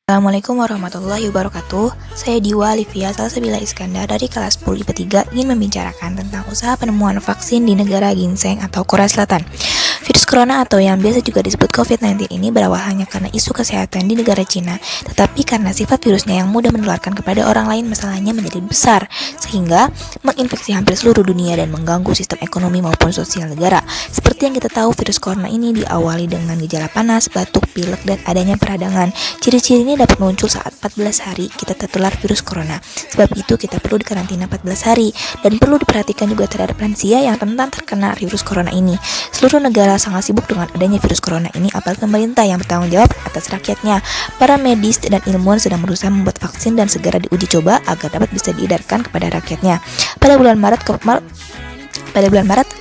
Assalamualaikum warahmatullahi wabarakatuh. Saya Diwa Livia Salsabila Iskandar dari kelas 10 IPA 3 ingin membicarakan tentang usaha penemuan vaksin di negara ginseng atau Korea Selatan. Virus corona atau yang biasa juga disebut COVID-19 ini berawal hanya karena isu kesehatan di negara Cina, tetapi karena sifat virusnya yang mudah menularkan kepada orang lain, masalahnya menjadi besar sehingga menginfeksi hampir seluruh dunia dan mengganggu sistem ekonomi maupun sosial negara. Seperti yang kita tahu, virus corona ini diawali dengan gejala panas, batuk, pilek, dan adanya peradangan. Ciri-cirinya dapat muncul saat 14 hari kita tertular virus corona. Sebab itu kita perlu dikarantina 14 hari dan perlu diperhatikan juga terhadap lansia yang rentan terkena virus corona ini. Seluruh negara sangat sibuk dengan adanya virus corona ini, apalagi pemerintah yang bertanggung jawab atas rakyatnya. Para medis dan ilmuwan sedang berusaha membuat vaksin dan segera diuji coba agar dapat bisa diedarkan kepada rakyatnya. Pada bulan Maret,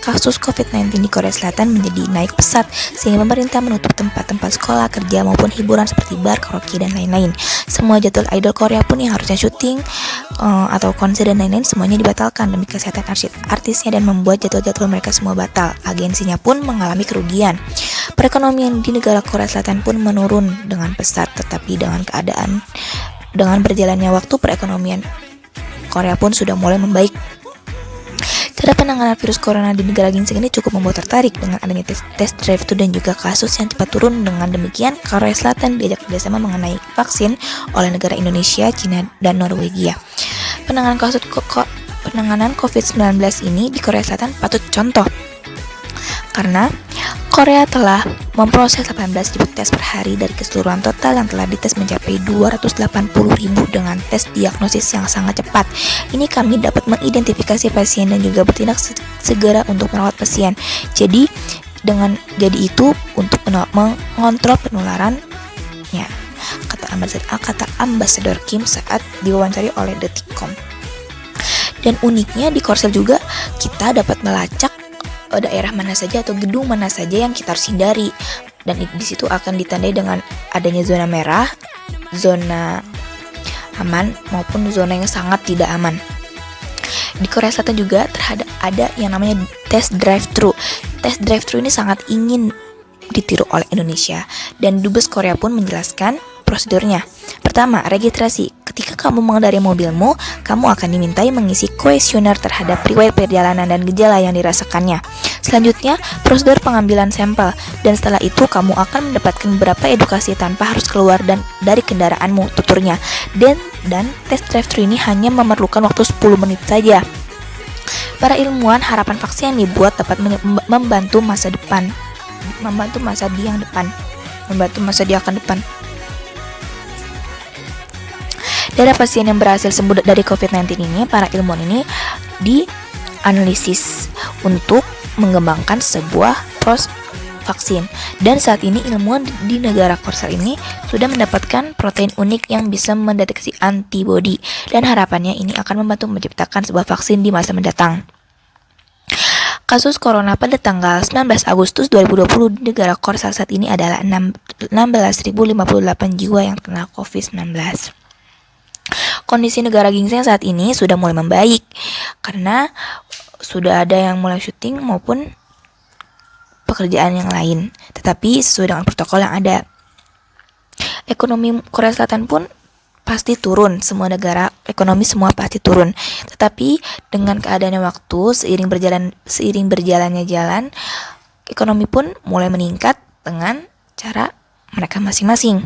kasus COVID-19 di Korea Selatan menjadi naik pesat sehingga pemerintah menutup tempat-tempat sekolah, kerja maupun hiburan seperti bar, karaoke, dan lain-lain. Semua jadwal idol Korea pun yang harusnya syuting atau konser dan lain-lain semuanya dibatalkan demi kesehatan artisnya dan membuat jadwal-jadwal mereka semua batal. Agensinya pun mengalami kerugian. Perekonomian di negara Korea Selatan pun menurun dengan pesat, tetapi dengan berjalannya waktu perekonomian Korea pun sudah mulai membaik. Cara penanganan virus corona di negara ginseng ini cukup membuat tertarik dengan adanya tes drive-thru dan juga kasus yang cepat turun. Dengan demikian, Korea Selatan diajak kerjasama mengenai vaksin oleh negara Indonesia, Cina, dan Norwegia. Penanganan COVID-19 ini di Korea Selatan patut contoh karena Korea telah memproses 18.000 tes per hari dari keseluruhan total yang telah dites mencapai 280.000 dengan tes diagnosis yang sangat cepat. Ini kami dapat mengidentifikasi pasien dan juga bertindak segera untuk merawat pasien. Jadi itu untuk mengontrol penularannya, kata Ambasador Kim saat diwawancari oleh Detikcom. Dan uniknya di Korsel juga kita dapat melacak daerah mana saja atau gedung mana saja yang kita harus hindari, dan di situ akan ditandai dengan adanya zona merah, zona aman maupun zona yang sangat tidak aman. Di Korea Selatan juga ada yang namanya tes drive-thru. Tes drive-thru ini sangat ingin ditiru oleh Indonesia dan Dubes Korea pun menjelaskan prosedurnya. Pertama, registrasi. Ketika kamu mengendarai mobilmu, kamu akan dimintai mengisi kuesioner terhadap riwayat perjalanan dan gejala yang dirasakannya. Selanjutnya, prosedur pengambilan sampel, dan setelah itu kamu akan mendapatkan beberapa edukasi tanpa harus keluar dari kendaraanmu, tuturnya. Dan tes drive-thru ini hanya memerlukan waktu 10 menit saja. Para ilmuwan harapan vaksin yang dibuat dapat membantu masa di akan depan. Dari pasien yang berhasil sembuh dari COVID-19 ini, para ilmuwan ini dianalisis untuk mengembangkan sebuah vaksin. Dan saat ini ilmuwan di negara Korsel ini sudah mendapatkan protein unik yang bisa mendeteksi antibodi, dan harapannya ini akan membantu menciptakan sebuah vaksin di masa mendatang. Kasus corona pada tanggal 19 Agustus 2020 di negara Korsel saat ini adalah 16.058 jiwa yang terkena COVID-19. Kondisi negara ginseng saat ini sudah mulai membaik karena sudah ada yang mulai syuting maupun pekerjaan yang lain, tetapi sesuai dengan protokol yang ada. Ekonomi Korea Selatan pun pasti turun, semua negara ekonomi semua pasti turun. Tetapi dengan keadaannya waktu, seiring berjalannya jalan, ekonomi pun mulai meningkat dengan cara mereka masing-masing.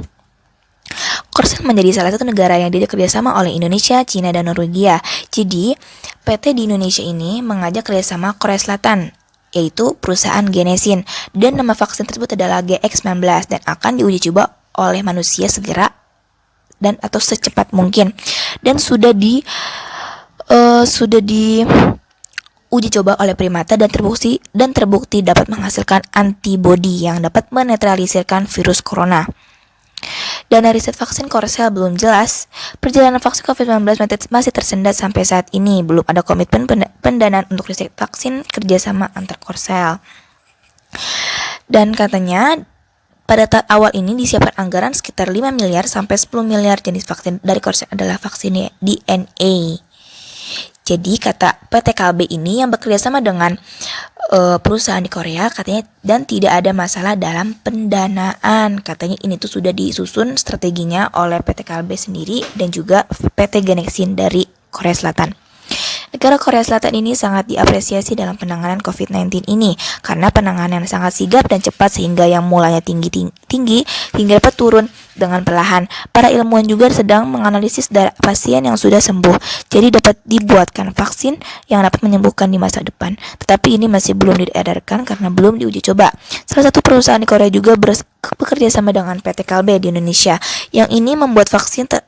Korsel menjadi salah satu negara yang diajak kerjasama oleh Indonesia, Cina, dan Norwegia. Jadi, PT di Indonesia ini mengajak kerjasama Korea Selatan, yaitu perusahaan Genesin, dan nama vaksin tersebut adalah GX19 dan akan diuji coba oleh manusia segera dan atau secepat mungkin. Dan sudah diuji coba oleh primata dan terbukti dapat menghasilkan antibodi yang dapat menetralisirkan virus corona. Dana riset vaksin Korsel belum jelas. Perjalanan vaksin COVID-19 masih tersendat sampai saat ini. Belum ada komitmen pendanaan untuk riset vaksin kerjasama antar Korsel. Dan katanya pada awal ini disiapkan anggaran sekitar 5 miliar sampai 10 miliar jenis vaksin dari Korsel adalah vaksin DNA. Jadi kata PT Kalbe ini yang bekerja sama dengan perusahaan di Korea katanya, dan tidak ada masalah dalam pendanaan. Katanya ini tuh sudah disusun strateginya oleh PT Kalbe sendiri dan juga PT Genexin dari Korea Selatan. Negara Korea Selatan ini sangat diapresiasi dalam penanganan COVID-19 ini karena penanganan sangat sigap dan cepat sehingga yang mulanya tinggi hingga dapat turun dengan perlahan. Para ilmuwan juga sedang menganalisis darah pasien yang sudah sembuh, jadi dapat dibuatkan vaksin yang dapat menyembuhkan di masa depan. Tetapi ini masih belum diedarkan karena belum diuji coba. Salah satu perusahaan di Korea juga bekerja sama dengan PT Kalbe di Indonesia. Yang ini membuat vaksin tahap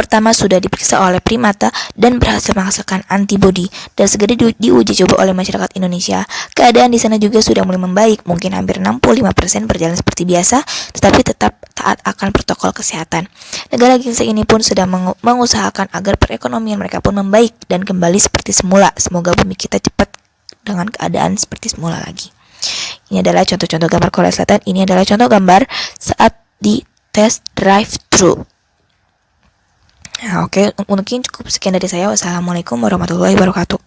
pertama sudah diperiksa oleh primata dan berhasil menghasilkan antibodi dan segera diuji coba oleh masyarakat Indonesia. Keadaan di sana juga sudah mulai membaik, mungkin hampir 65% berjalan seperti biasa, tetapi tetap taat akan protokol kesehatan. Negara Ginseng ini pun sedang mengusahakan agar perekonomian mereka pun membaik dan kembali seperti semula. Semoga bumi kita cepat dengan keadaan seperti semula lagi. Ini adalah contoh-contoh gambar Korea Selatan. Ini adalah contoh gambar saat di tes drive-thru. Nah, oke, mungkin cukup sekian dari saya. Wassalamualaikum warahmatullahi wabarakatuh.